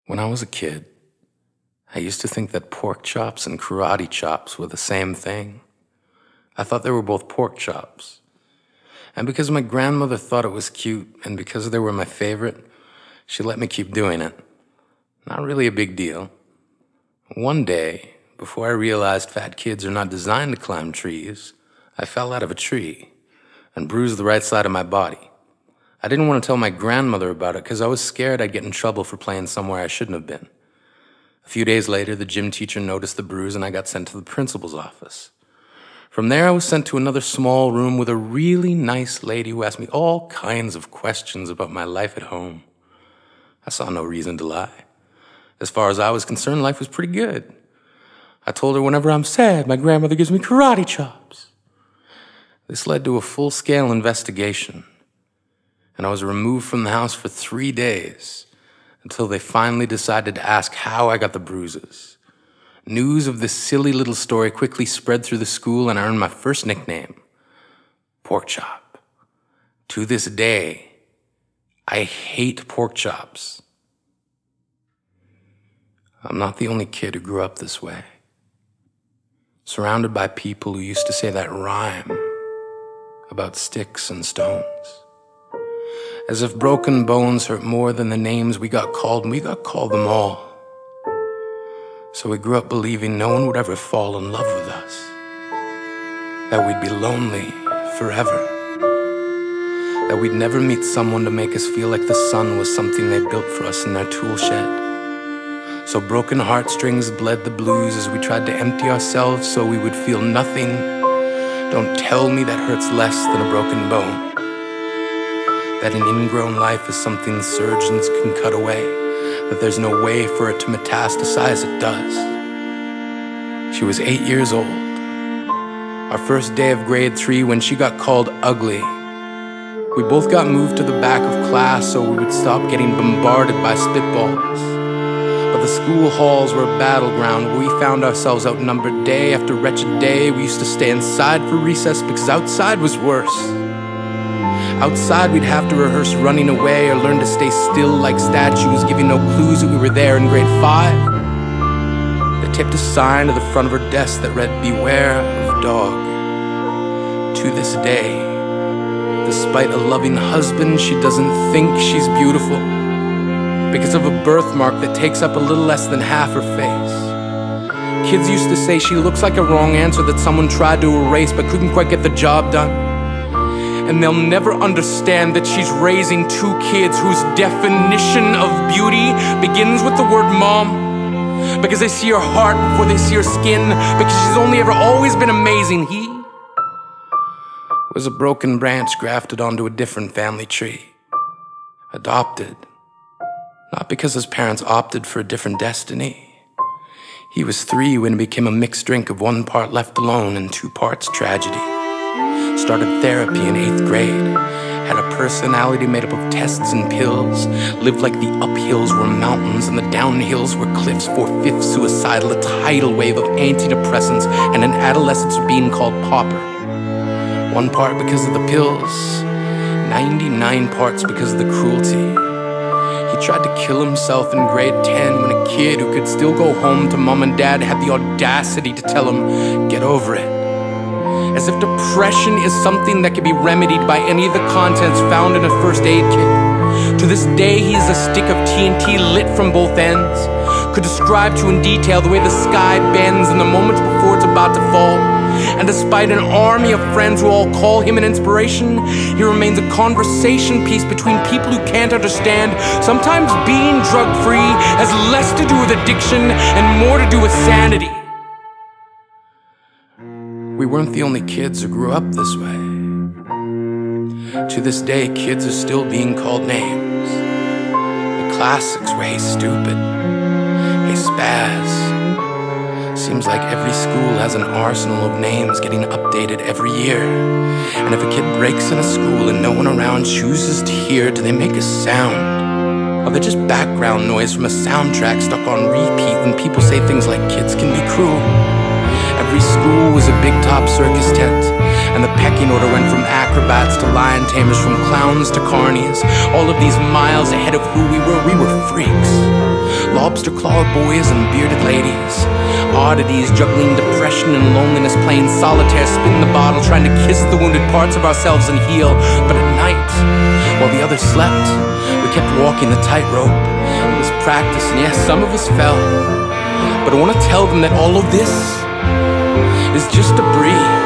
When I was a kid, I used to think that pork chops and karate chops were the same thing. I thought they were both pork chops. And because my grandmother thought it was cute, and because they were my favorite, she let me keep doing it. Not really a big deal. One day, before I realized fat kids are not designed to climb trees, I fell out of a tree and bruised the right side of my body. I didn't want to tell my grandmother about it because I was scared I'd get in trouble for playing somewhere I shouldn't have been. A few days later, the gym teacher noticed the bruise and I got sent to the principal's office. From there, I was sent to another small room with a really nice lady who asked me all kinds of questions about my life at home. I saw no reason to lie. As far as I was concerned, life was pretty good. I told her whenever I'm sad, my grandmother gives me karate chops. This led to a full-scale investigation, and I was removed from the house for 3 days until they finally decided to ask how I got the bruises. News of this silly little story quickly spread through the school, and I earned my first nickname, Pork Chop. To this day, I hate pork chops. I'm not the only kid who grew up this way, surrounded by people who used to say that rhyme about sticks and stones. As if broken bones hurt more than the names we got called, and we got called them all. So we grew up believing no one would ever fall in love with us, that we'd be lonely forever, that we'd never meet someone to make us feel like the sun was something they built for us in their tool shed. So broken heartstrings bled the blues as we tried to empty ourselves so we would feel nothing. Don't tell me that hurts less than a broken bone. That an ingrown life is something surgeons can cut away, that there's no way for it to metastasize, it does. She was 8 years old. Our first day of grade 3 when she got called ugly. We both got moved to the back of class so we would stop getting bombarded by spitballs. But the school halls were a battleground where we found ourselves outnumbered day after wretched day. We used to stay inside for recess because outside was worse. Outside we'd have to rehearse running away or learn to stay still like statues, giving no clues that we were there in grade 5. They taped a sign to the front of her desk that read, "Beware of dog." To this day, despite a loving husband, she doesn't think she's beautiful because of a birthmark that takes up a little less than half her face. Kids used to say she looks like a wrong answer that someone tried to erase but couldn't quite get the job done. And they'll never understand that she's raising 2 kids whose definition of beauty begins with the word mom. Because they see her heart before they see her skin. Because she's only ever always been amazing. He was a broken branch grafted onto a different family tree. Adopted. Not because his parents opted for a different destiny. He was 3 when it became a mixed drink of 1 part left alone and 2 parts tragedy. Started therapy in 8th grade, had a personality made up of tests and pills, lived like the uphills were mountains and the downhills were cliffs, 4/5 suicidal, a tidal wave of antidepressants, and an adolescence being called pauper. 1 part because of the pills, 99 parts because of the cruelty. He tried to kill himself in grade 10 when a kid who could still go home to mom and dad had the audacity to tell him, "Get over it." As if depression is something that can be remedied by any of the contents found in a first aid kit. To this day, he is a stick of TNT lit from both ends. Could describe to in detail the way the sky bends in the moments before it's about to fall. And despite an army of friends who all call him an inspiration, he remains a conversation piece between people who can't understand. Sometimes being drug-free has less to do with addiction and more to do with sanity. We weren't the only kids who grew up this way. To this day, kids are still being called names. The classics were, "Hey stupid," "Hey spaz." Seems like every school has an arsenal of names getting updated every year. And if a kid breaks in a school and no one around chooses to hear, do they make a sound? Or they're just background noise from a soundtrack stuck on repeat when people say things like kids can be cruel? Every school was a big top circus tent, and the pecking order went from acrobats to lion tamers, from clowns to carnies. All of these miles ahead of who we were freaks. lobster-clawed boys and bearded ladies, oddities juggling depression and loneliness, playing solitaire, spin the bottle, trying to kiss the wounded parts of ourselves and heal. But at night, while the others slept, we kept walking the tightrope. It was practice, and yes, some of us fell. But I want to tell them that all of this is just debris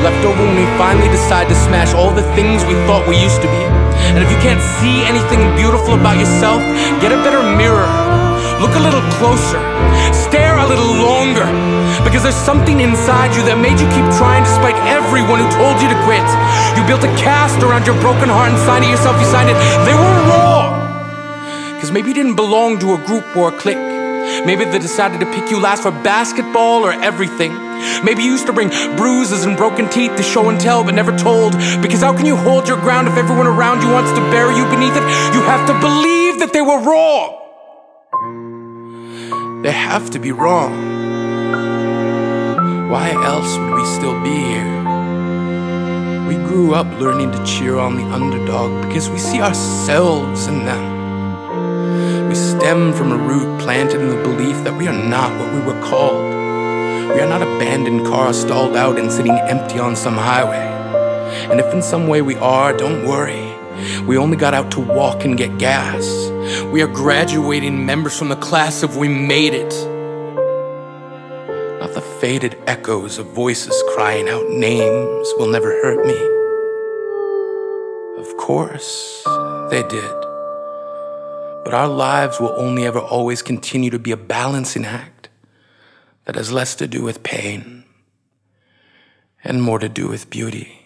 left over when we finally decide to smash all the things we thought we used to be. And if you can't see anything beautiful about yourself, get a better mirror. Look a little closer. Stare a little longer. Because there's something inside you that made you keep trying despite everyone who told you to quit. You built a cast around your broken heart and signed it yourself. You signed it. They were wrong. Because maybe you didn't belong to a group or a clique. Maybe they decided to pick you last for basketball or everything. Maybe you used to bring bruises and broken teeth to show and tell but never told. Because how can you hold your ground if everyone around you wants to bury you beneath it? You have to believe that they were wrong. They have to be wrong. Why else would we still be here? We grew up learning to cheer on the underdog because we see ourselves in them. We stem from a root planted in the belief that we are not what we were called. We are not abandoned cars stalled out and sitting empty on some highway. And if in some way we are, don't worry. We only got out to walk and get gas. We are graduating members from the class of we made it. Not the faded echoes of voices crying out names will never hurt me. Of course, they did. But our lives will only ever always continue to be a balancing act that has less to do with pain and more to do with beauty.